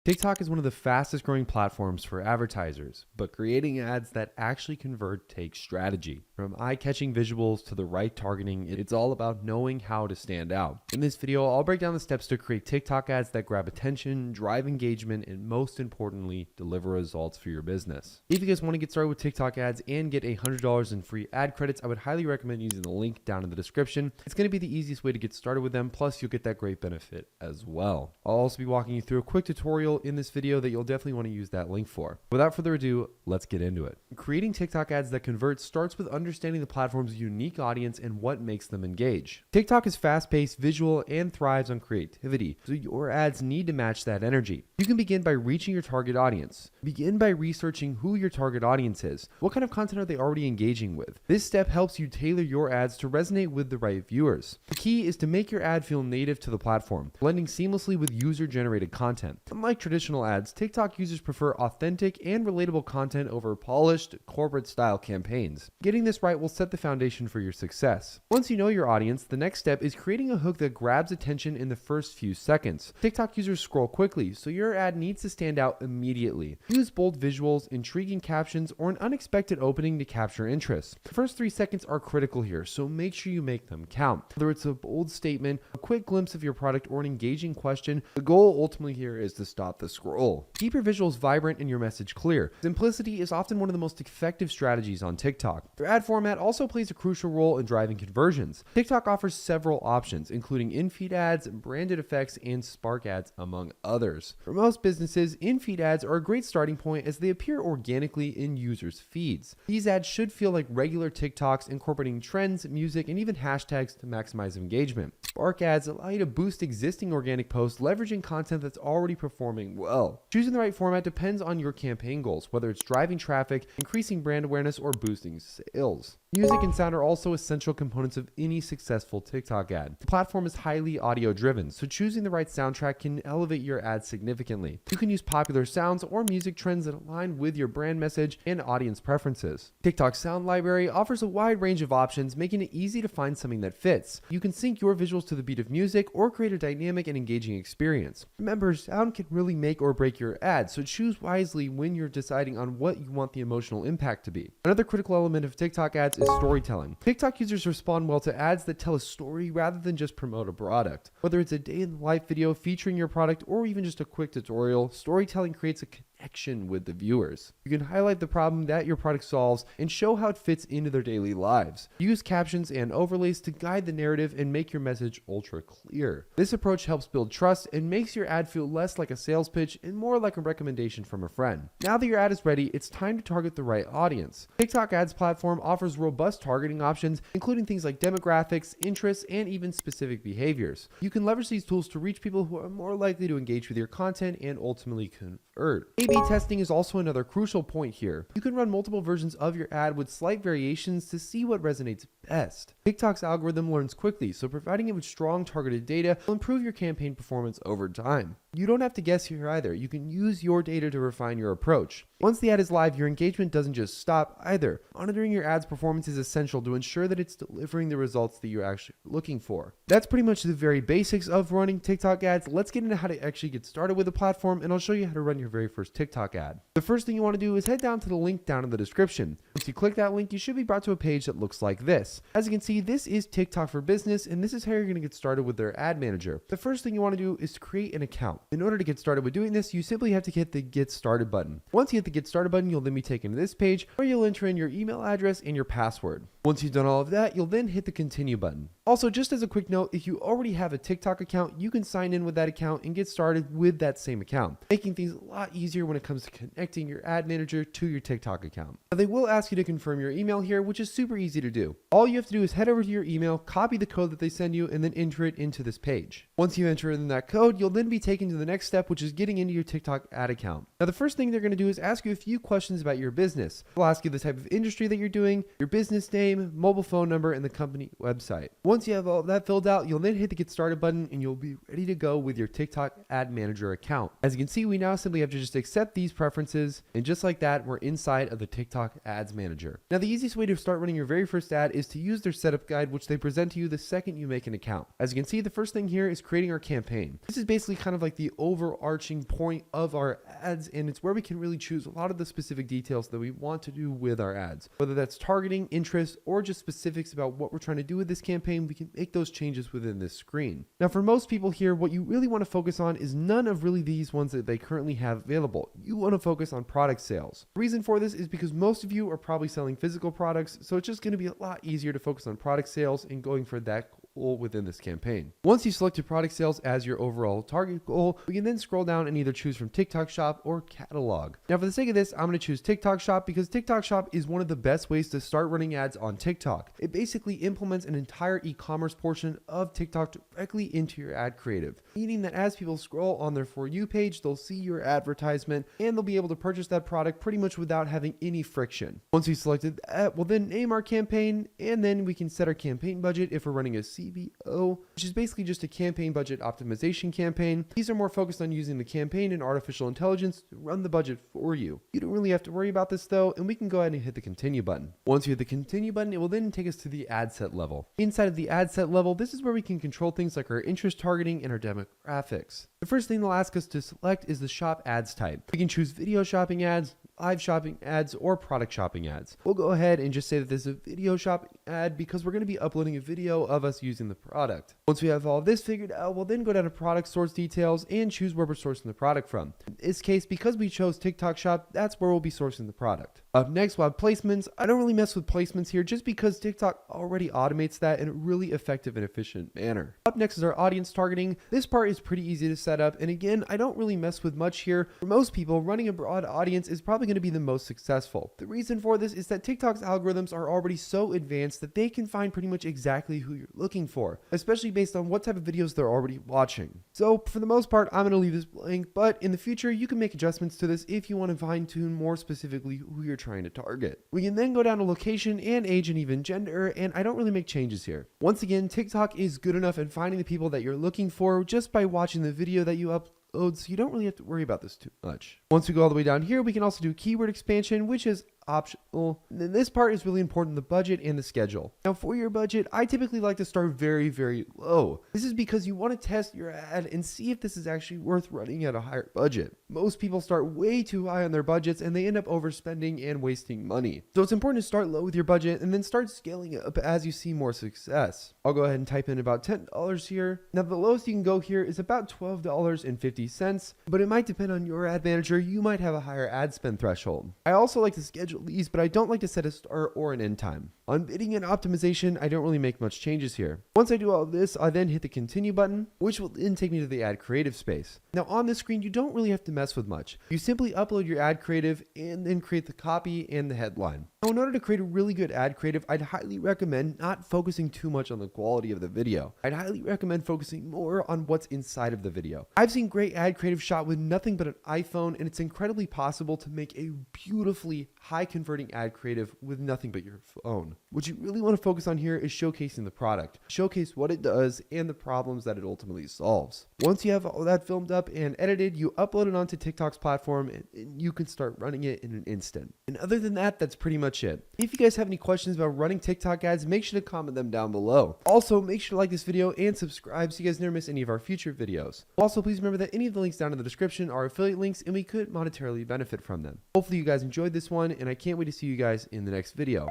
TikTok is one of the fastest growing platforms for advertisers, but creating ads that actually convert takes strategy. From eye-catching visuals to the right targeting, it's all about knowing how to stand out. In this video, I'll break down the steps to create TikTok ads that grab attention, drive engagement, and most importantly, deliver results for your business. If you guys want to get started with TikTok ads and get $100 in free ad credits, I would highly recommend using the link down in the description. It's going to be the easiest way to get started with them, plus you'll get that great benefit as well. I'll also be walking you through a quick tutorial in this video that you'll definitely want to use that link for. Without further ado, let's get into it. Creating TikTok ads that convert starts with understanding the platform's unique audience and what makes them engage. TikTok is fast-paced, visual, and thrives on creativity, so your ads need to match that energy. You can begin by reaching your target audience. Begin by researching who your target audience is. What kind of content are they already engaging with? This step helps you tailor your ads to resonate with the right viewers. The key is to make your ad feel native to the platform, blending seamlessly with user-generated content. Unlike traditional ads, TikTok users prefer authentic and relatable content over polished, corporate-style campaigns. Getting this right will set the foundation for your success. Once you know your audience, the next step is creating a hook that grabs attention in the first few seconds. TikTok users scroll quickly, so your ad needs to stand out immediately. Use bold visuals, intriguing captions, or an unexpected opening to capture interest. The first 3 seconds are critical here, so make sure you make them count. Whether it's a bold statement, a quick glimpse of your product, or an engaging question, the goal ultimately here is to stop the scroll. Keep your visuals vibrant and your message clear. Simplicity is often one of the most effective strategies on TikTok. Your ad format also plays a crucial role in driving conversions. TikTok offers several options, including in-feed ads, branded effects, and Spark ads, among others. For most businesses, in-feed ads are a great starting point as they appear organically in users' feeds. These ads should feel like regular TikToks, incorporating trends, music, and even hashtags to maximize engagement. Spark ads allow you to boost existing organic posts, leveraging content that's already performing well. Choosing the right format depends on your campaign goals, whether it's driving traffic, increasing brand awareness, or boosting sales. Music and sound are also essential components of any successful TikTok ad. The platform is highly audio driven, so choosing the right soundtrack can elevate your ad significantly. You can use popular sounds or music trends that align with your brand message and audience preferences. TikTok's sound library offers a wide range of options, making it easy to find something that fits. You can sync your visuals to the beat of music or create a dynamic and engaging experience. Remember, sound can really make or break your ad, so choose wisely when you're deciding on what you want the emotional impact to be. Another critical element of TikTok ads is storytelling. TikTok users respond well to ads that tell a story rather than just promote a product. Whether it's a day-in-the-life video featuring your product or even just a quick tutorial, storytelling creates a connection with the viewers. You can highlight the problem that your product solves and show how it fits into their daily lives. Use captions and overlays to guide the narrative and make your message ultra clear. This approach helps build trust and makes your ad feel less like a sales pitch and more like a recommendation from a friend. Now that your ad is ready, it's time to target the right audience. TikTok ads platform offers robust targeting options, including things like demographics, interests, and even specific behaviors. You can leverage these tools to reach people who are more likely to engage with your content and ultimately convert. A/B testing is also another crucial point here. You can run multiple versions of your ad with slight variations to see what resonates best. TikTok's algorithm learns quickly, so providing it with strong targeted data will improve your campaign performance over time. You don't have to guess here either. You can use your data to refine your approach. Once the ad is live, your engagement doesn't just stop either. Monitoring your ad's performance is essential to ensure that it's delivering the results that you're actually looking for. That's pretty much the very basics of running TikTok ads. Let's get into how to actually get started with the platform, and I'll show you how to run your very first TikTok ad. The first thing you want to do is head down to the link down in the description. Once you click that link, you should be brought to a page that looks like this. As you can see, this is TikTok for Business, and this is how you're going to get started with their ad manager. The first thing you want to do is to create an account. In order to get started with doing this, you simply have to hit the Get Started button. Once you hit the Get Started button, you'll then be taken to this page where you'll enter in your email address and your password. Once you've done all of that, you'll then hit the Continue button. Also, just as a quick note, if you already have a TikTok account, you can sign in with that account and get started with that same account, making things a lot easier when it comes to connecting your ad manager to your TikTok account. Now, they will ask you to confirm your email here, which is super easy to do. All you have to do is head over to your email, copy the code that they send you, and then enter it into this page. Once you enter in that code, you'll then be taken to the next step, which is getting into your TikTok ad account. Now, the first thing they're going to do is ask you a few questions about your business. They'll ask you the type of industry that you're doing, your business name, mobile phone number, and the company website. Once you have all that filled out, you'll then hit the Get Started button and you'll be ready to go with your TikTok Ad Manager account. As you can see, we now simply have to just accept these preferences, and just like that, we're inside of the TikTok Ads Manager. Now, the easiest way to start running your very first ad is to use their setup guide, which they present to you the second you make an account. As you can see, the first thing here is creating our campaign. This is basically kind of like the overarching point of our ads, and it's where we can really choose a lot of the specific details that we want to do with our ads. Whether that's targeting, interest, or just specifics about what we're trying to do with this campaign, we can make those changes within this screen. Now, for most people here, what you really want to focus on is none of really these ones that they currently have available. You want to focus on product sales. The reason for this is because most of you are probably selling physical products, so it's just going to be a lot easier to focus on product sales and going for that goal within this campaign. Once you select your product sales as your overall target goal, we can then scroll down and either choose from TikTok Shop or Catalog. Now, for the sake of this, I'm going to choose TikTok Shop because TikTok Shop is one of the best ways to start running ads on TikTok. It basically implements an entire e-commerce portion of TikTok directly into your ad creative, meaning that as people scroll on their For You page, they'll see your advertisement and they'll be able to purchase that product pretty much without having any friction. Once we've selected that, we'll then name our campaign, and then we can set our campaign budget if we're running a CBO, which is basically just a campaign budget optimization campaign. These are more focused on using the campaign and artificial intelligence to run the budget for you. You don't really have to worry about this though, and we can go ahead and hit the continue button. Once you hit the continue button, it will then take us to the ad set level. Inside of the ad set level, this is where we can control things like our interest targeting and our demographics. The first thing they'll ask us to select is the shop ads type. We can choose video shopping ads, live shopping ads, or product shopping ads. We'll go ahead and just say that this is a video shopping ad because we're going to be uploading a video of us using the product. Once we have all this figured out, we'll then go down to product source details and choose where we're sourcing the product from. In this case, because we chose TikTok Shop, that's where we'll be sourcing the product. Up next, we'll have placements. I don't really mess with placements here just because TikTok already automates that in a really effective and efficient manner. Up next is our audience targeting. This part is pretty easy to set up, and again, I don't really mess with much here. For most people, running a broad audience is probably going to be the most successful. The reason for this is that TikTok's algorithms are already so advanced that they can find pretty much exactly who you're looking for, especially based on what type of videos they're already watching. So for the most part, I'm going to leave this blank, but in the future, you can make adjustments to this if you want to fine tune more specifically who you're trying to target. We can then go down to location and age and even gender, and I don't really make changes here. Once again, TikTok is good enough in finding the people that you're looking for just by watching the video that you upload, so you don't really have to worry about this too much. Once we go all the way down here, we can also do keyword expansion, which is optional. And then this part is really important, the budget and the schedule. Now for your budget, I typically like to start very, very low. This is because you want to test your ad and see if this is actually worth running at a higher budget. Most people start way too high on their budgets and they end up overspending and wasting money. So it's important to start low with your budget and then start scaling up as you see more success. I'll go ahead and type in about $10 here. Now the lowest you can go here is about $12.50, but it might depend on your ad manager. You might have a higher ad spend threshold. I also like to schedule these, but I don't like to set a start or an end time. On bidding and optimization, I don't really make much changes here. Once I do all of this, I then hit the continue button, which will then take me to the ad creative space. Now on this screen, you don't really have to mess with much. You simply upload your ad creative and then create the copy and the headline. Now in order to create a really good ad creative, I'd highly recommend not focusing too much on the quality of the video. I'd highly recommend focusing more on what's inside of the video. I've seen great ad creative shot with nothing but an iPhone, and it's incredibly possible to make a beautifully high converting ad creative with nothing but your phone. What you really want to focus on here is showcasing the product, showcase what it does and the problems that it ultimately solves. Once you have all that filmed up and edited, you upload it onto TikTok's platform and you can start running it in an instant. And other than that, that's pretty much it. If you guys have any questions about running TikTok ads, make sure to comment them down below. Also, make sure to like this video and subscribe so you guys never miss any of our future videos. Also, please remember that any of the links down in the description are affiliate links and we could monetarily benefit from them. Hopefully you guys enjoyed this one, and I can't wait to see you guys in the next video.